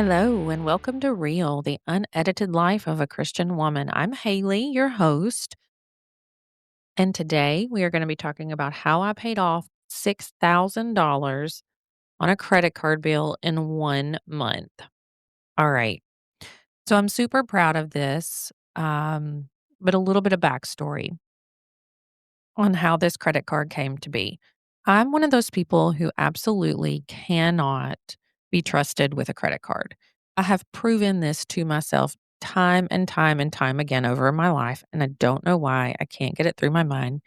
Hello, and welcome to Real, the Unedited Life of a Christian Woman. I'm Haley, your host, and today we are going to be talking about how I paid off $6,000 on a credit card bill in 1 month. All right, so I'm super proud of this, but a little bit of backstory on how this credit card came to be. I'm one of those people who absolutely cannot be trusted with a credit card. I have proven this to myself time and time and time again over my life, and I don't know why I can't get it through my mind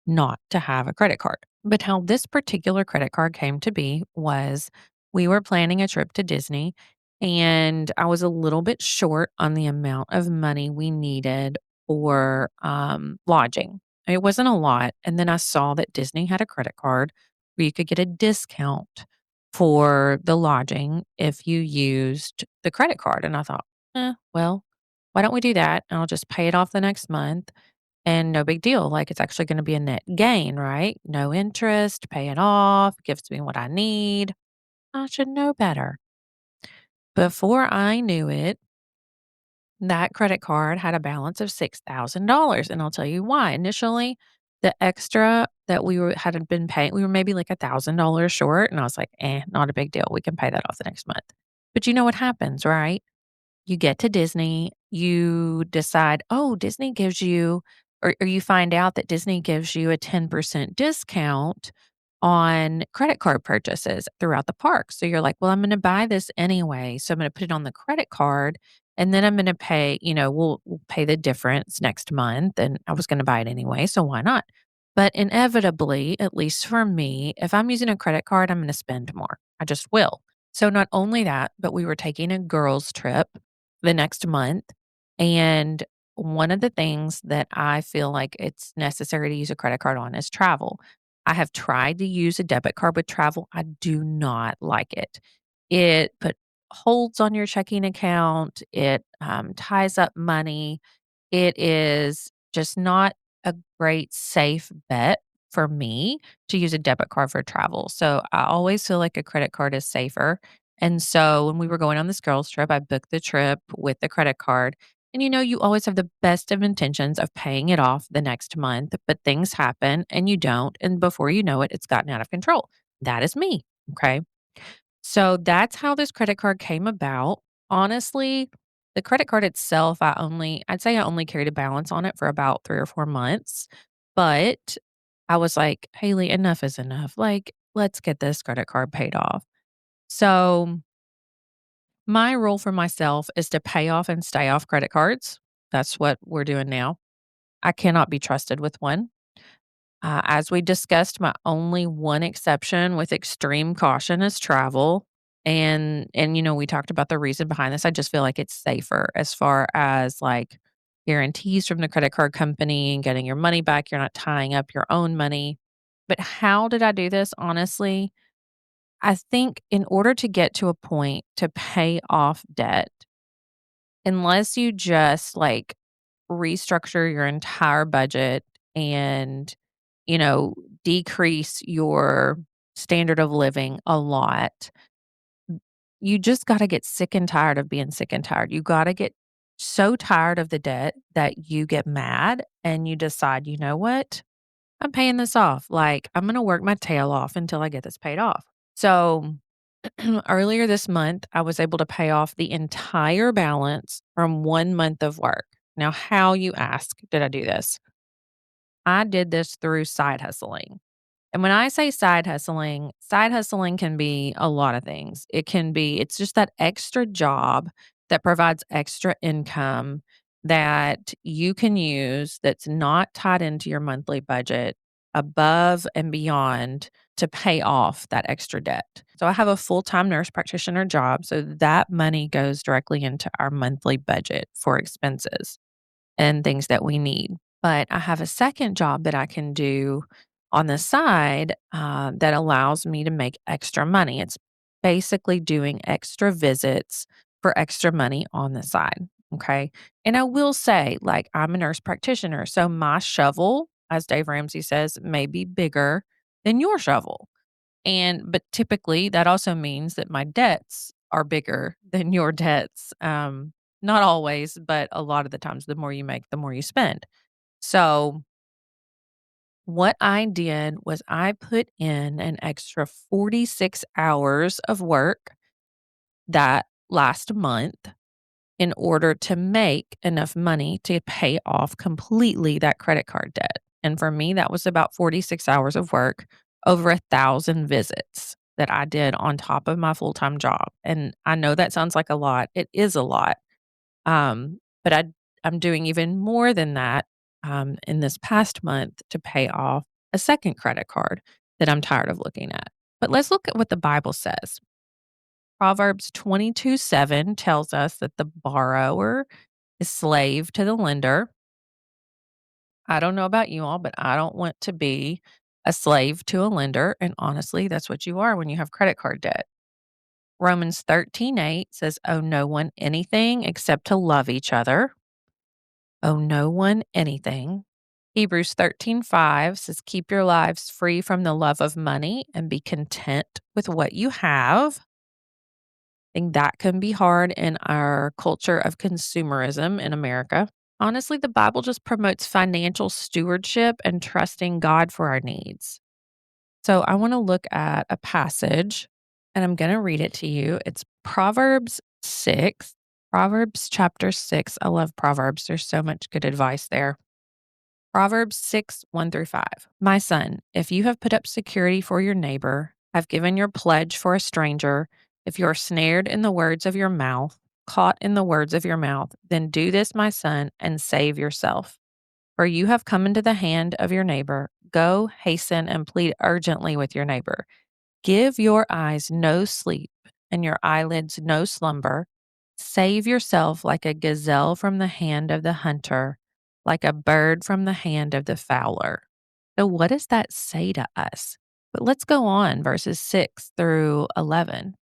not to have a credit card. But how this particular credit card came to be was we were planning a trip to Disney, and I was a little bit short on the amount of money we needed for lodging. It wasn't a lot, and then I saw that Disney had a credit card where you could get a discount for the lodging if you used the credit card, and I thought, well, why don't we do that, and I'll just pay it off the next month, and no big deal, like, it's actually gonna be a net gain, right? No interest, pay it off, gives me what I need. I should know better. Before I knew it, that credit card had a balance of $6,000, and I'll tell you why. Initially, the extra that had been paying, we were maybe like $1,000 short, and I was like, not a big deal. We can pay that off the next month. But you know what happens, right? You get to Disney, you decide, oh, Disney gives you, or you find out that Disney gives you a 10% discount on credit card purchases throughout the park. So you're like, well, I'm going to buy this anyway. So I'm going to put it on the credit card and then I'm going to pay, we'll pay the difference next month. And I was going to buy it anyway. So why not? But inevitably, at least for me, if I'm using a credit card, I'm going to spend more. I just will. So not only that, but we were taking a girls' trip the next month. And one of the things that I feel like it's necessary to use a credit card on is travel. I have tried to use a debit card with travel. I do not like it. It put holds on your checking account. It ties up money. It is just not a great safe bet for me to use a debit card for travel. So I always feel like a credit card is safer. And so when we were going on this girls' trip, I booked the trip with the credit card. And you always have the best of intentions of paying it off the next month, but things happen and you don't. And before you know it, it's gotten out of control. That is me. Okay. So that's how this credit card came about. Honestly, the credit card itself, I'd say I only carried a balance on it for about 3 or 4 months. But I was like, Haley, enough is enough. Like, let's get this credit card paid off. So my rule for myself is to pay off and stay off credit cards. That's what we're doing now. I cannot be trusted with one. As we discussed, my only one exception with extreme caution is travel. And we talked about the reason behind this. I just feel like it's safer as far as like guarantees from the credit card company and getting your money back. You're not tying up your own money. But how did I do this? Honestly, I think in order to get to a point to pay off debt, unless you just like restructure your entire budget and, you know, decrease your standard of living a lot, you just got to get sick and tired of being sick and tired. You got to get so tired of the debt that you get mad and you decide, you know what? I'm paying this off. Like, I'm going to work my tail off until I get this paid off. So, earlier this month, I was able to pay off the entire balance from 1 month of work. Now, how you ask, did I do this? I did this through side hustling. And when I say side hustling can be a lot of things. It's just that extra job that provides extra income that you can use that's not tied into your monthly budget above and beyond to pay off that extra debt. So I have a full-time nurse practitioner job. So that money goes directly into our monthly budget for expenses and things that we need. But I have a second job that I can do on the side that allows me to make extra money. It's basically doing extra visits for extra money on the side. Okay. And I will say, like, I'm a nurse practitioner. So my shovel, as Dave Ramsey says, may be bigger than your shovel. But typically that also means that my debts are bigger than your debts. Not always, but a lot of the times, the more you make, the more you spend. So, what I did was I put in an extra 46 hours of work that last month in order to make enough money to pay off completely that credit card debt. And for me, that was about 46 hours of work, over 1,000 visits that I did on top of my full time job. And I know that sounds like a lot. It is a lot. But I'm doing even more than that in this past month to pay off a second credit card that I'm tired of looking at. But let's look at what the Bible says. Proverbs 22:7 tells us that the borrower is slave to the lender. I don't know about you all, but I don't want to be a slave to a lender. And honestly, that's what you are when you have credit card debt. Romans 13:8 says, owe no one anything except to love each other. Owe no one anything. Hebrews 13:5 says, keep your lives free from the love of money and be content with what you have. I think that can be hard in our culture of consumerism in America. Honestly, the Bible just promotes financial stewardship and trusting God for our needs. So I want to look at a passage and I'm going to read it to you. It's Proverbs 6, Proverbs chapter 6. I love Proverbs. There's so much good advice there. Proverbs 6, 1 through 5. My son, if you have put up security for your neighbor, have given your pledge for a stranger, if you are snared in the words of your mouth, caught in the words of your mouth, then do this, my son, and save yourself. For you have come into the hand of your neighbor. Go, hasten, and plead urgently with your neighbor. Give your eyes no sleep and your eyelids no slumber. Save yourself like a gazelle from the hand of the hunter, like a bird from the hand of the fowler. So, what does that say to us? But let's go on, verses 6 through 11.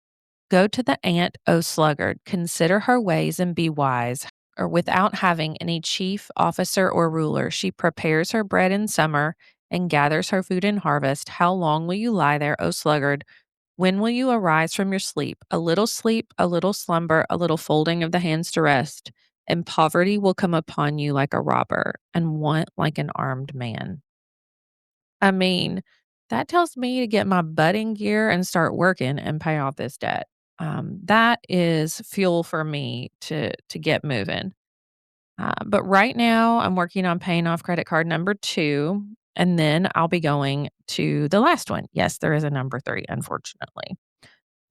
Go to the ant, O sluggard, consider her ways and be wise. Or without having any chief, officer, or ruler, she prepares her bread in summer and gathers her food in harvest. How long will you lie there, O sluggard? When will you arise from your sleep, a little slumber, a little folding of the hands to rest, and poverty will come upon you like a robber, and want like an armed man. I mean, that tells me to get my butt in gear and start working and pay off this debt. That is fuel for me to get moving. But right now, I'm working on paying off credit card number 2, and then I'll be going to the last one. Yes, there is a number 3, unfortunately.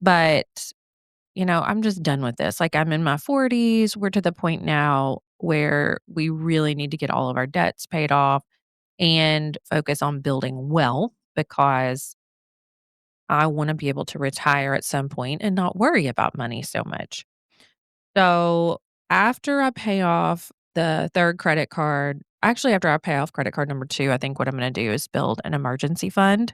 But, I'm just done with this. Like, I'm in my 40s. We're to the point now where we really need to get all of our debts paid off and focus on building wealth because I want to be able to retire at some point and not worry about money so much. So after I pay off the third credit card, actually, after I pay off credit card number 2, I think what I'm going to do is build an emergency fund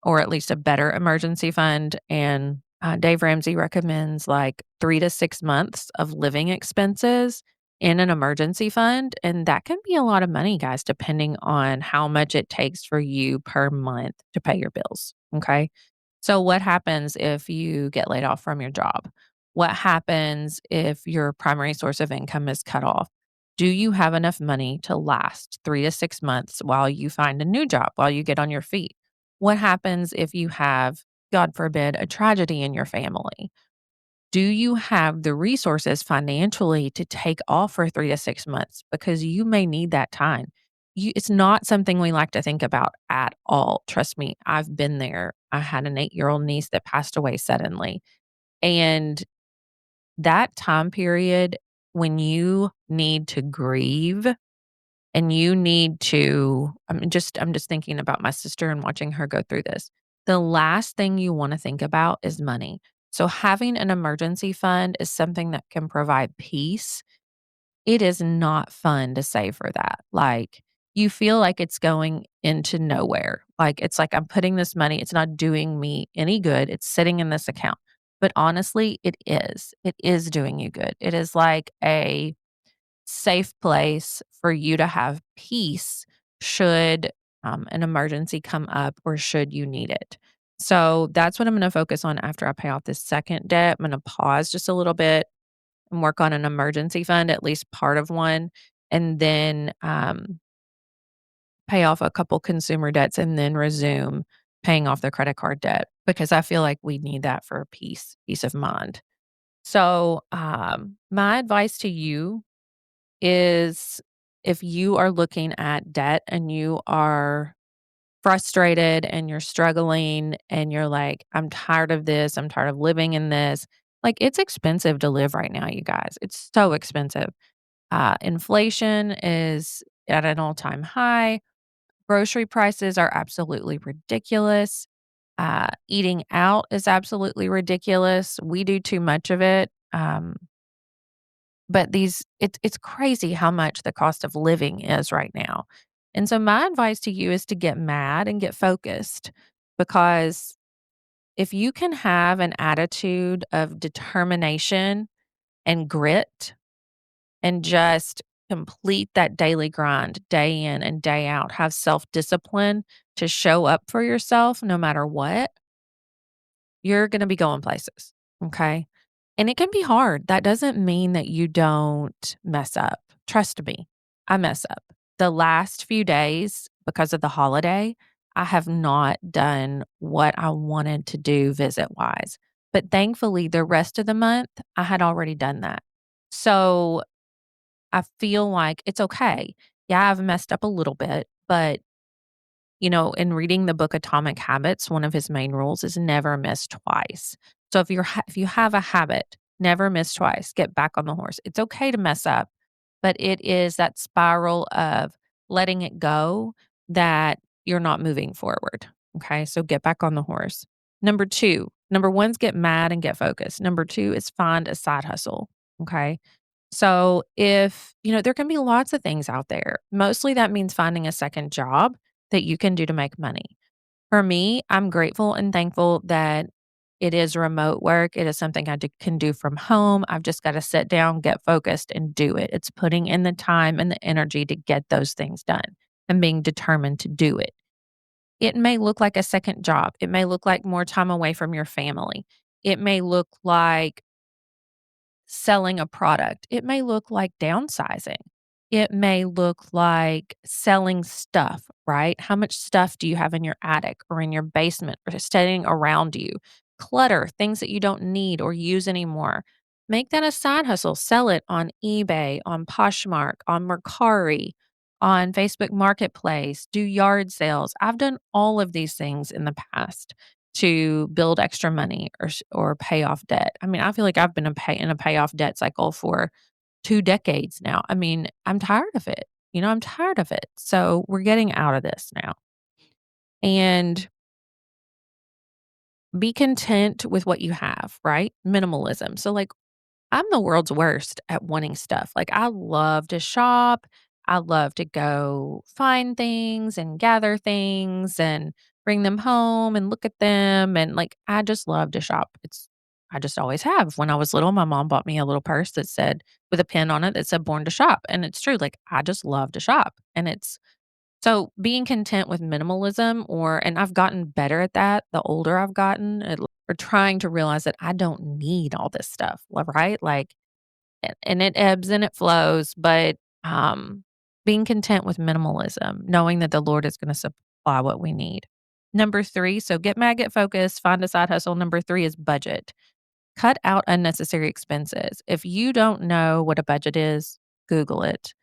or at least a better emergency fund. And Dave Ramsey recommends like 3 to 6 months of living expenses in an emergency fund. And that can be a lot of money, guys, depending on how much it takes for you per month to pay your bills. Okay. So, what happens if you get laid off from your job? What happens if your primary source of income is cut off? Do you have enough money to last 3 to 6 months while you find a new job, while you get on your feet? What happens if you have, God forbid, a tragedy in your family? Do you have the resources financially to take off for 3 to 6 months? Because you may need that time. It's not something we like to think about at all. Trust me, I've been there. I had an 8-year-old niece that passed away suddenly. And that time period when you need to grieve and you need to I'm just thinking about my sister and watching her go through this. The last thing you want to think about is money. So having an emergency fund is something that can provide peace. It is not fun to save for that. Like you feel like it's going into nowhere. Like it's like I'm putting this money, it's not doing me any good. It's sitting in this account. But honestly, it is. It is doing you good. It is like a safe place for you to have peace should an emergency come up or should you need it. So that's what I'm going to focus on after I pay off this second debt. I'm going to pause just a little bit and work on an emergency fund, at least part of one, and then pay off a couple consumer debts and then resume paying off the credit card debt because I feel like we need that for peace of mind. So, my advice to you is if you are looking at debt and you are frustrated and you're struggling and you're like, I'm tired of this, I'm tired of living in this. Like, it's expensive to live right now, you guys. It's so expensive. Inflation is at an all time high. Grocery prices are absolutely ridiculous. Eating out is absolutely ridiculous. We do too much of it. But it's crazy how much the cost of living is right now. And so my advice to you is to get mad and get focused because if you can have an attitude of determination and grit and just complete that daily grind day in and day out, have self-discipline to show up for yourself no matter what, you're going to be going places. Okay? And it can be hard. That doesn't mean that you don't mess up. Trust me, I mess up. The last few days, because of the holiday, I have not done what I wanted to do visit wise. But thankfully, the rest of the month, I had already done that. So I feel like it's okay. Yeah, I've messed up a little bit, but in reading the book Atomic Habits, one of his main rules is never miss twice. So if you have a habit, never miss twice, get back on the horse. It's okay to mess up, but it is that spiral of letting it go that you're not moving forward. Okay? So get back on the horse. Number 1's get mad and get focused. Number 2 is find a side hustle. Okay? So there can be lots of things out there. Mostly that means finding a second job that you can do to make money. For me, I'm grateful and thankful that it is remote work. It is something can do from home. I've just got to sit down, get focused, and do it. It's putting in the time and the energy to get those things done and being determined to do it. It may look like a second job. It may look like more time away from your family. It may look like selling a product. It may look like downsizing. It may look like selling stuff, right? How much stuff do you have in your attic or in your basement or standing around you? Clutter, things that you don't need or use anymore. Make that a side hustle. Sell it on eBay, on Poshmark, on Mercari, on Facebook Marketplace, do yard sales. I've done all of these things in the past to build extra money or pay off debt. I mean, I feel like I've been in a payoff debt cycle for 2 decades now. I mean, I'm tired of it. I'm tired of it. So, we're getting out of this now. And be content with what you have, right? Minimalism. So, like, I'm the world's worst at wanting stuff. Like, I love to shop. I love to go find things and gather things and bring them home and look at them. And like, I just love to shop. I just always have. When I was little, my mom bought me a little purse that said, with a pin on it that said born to shop. And it's true. Like, I just love to shop. And it's so being content with minimalism, and I've gotten better at that the older I've gotten, or trying to realize that I don't need all this stuff, right? Like, and it ebbs and it flows, but being content with minimalism, knowing that the Lord is going to supply what we need. Number 3, so get mad, get focused, find a side hustle. Number 3 is budget. Cut out unnecessary expenses. If you don't know what a budget is, Google it.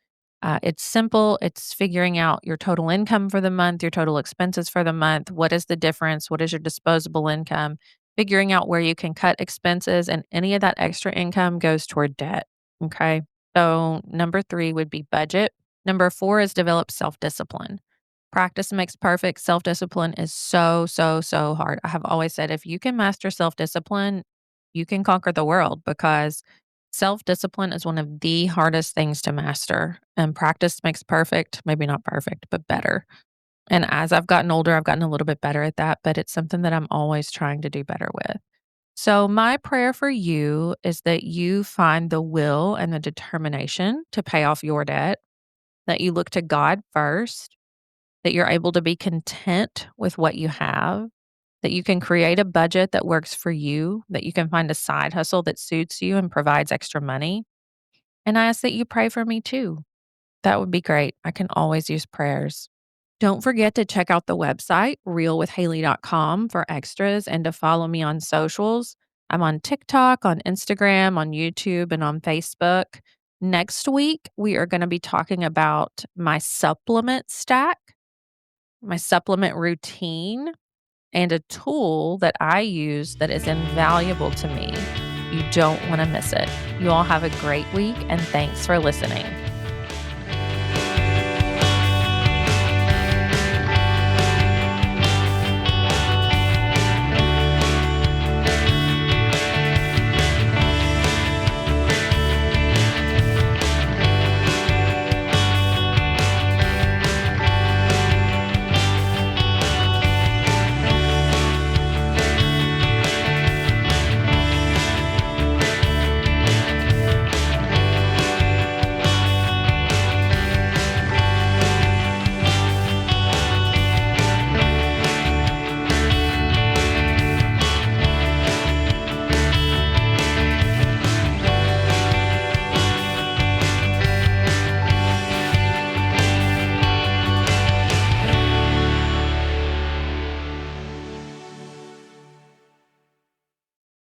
It's simple. It's figuring out your total income for the month, your total expenses for the month. What is the difference? What is your disposable income? Figuring out where you can cut expenses, and any of that extra income goes toward debt. Okay. So, number 3 would be budget. Number 4 is develop self discipline. Practice makes perfect. Self discipline is so, so, so hard. I have always said if you can master self discipline, you can conquer the world because self discipline is one of the hardest things to master. And practice makes perfect. Maybe not perfect, but better. And as I've gotten older, I've gotten a little bit better at that, but it's something that I'm always trying to do better with. So, my prayer for you is that you find the will and the determination to pay off your debt, that you look to God first, that you're able to be content with what you have, that you can create a budget that works for you, that you can find a side hustle that suits you and provides extra money. And I ask that you pray for me too. That would be great. I can always use prayers. Don't forget to check out the website, realwithhaley.com, for extras and to follow me on socials. I'm on TikTok, on Instagram, on YouTube, and on Facebook. Next week, we are going to be talking about my supplement stack, my supplement routine, and a tool that I use that is invaluable to me. You don't want to miss it. You all have a great week, and thanks for listening.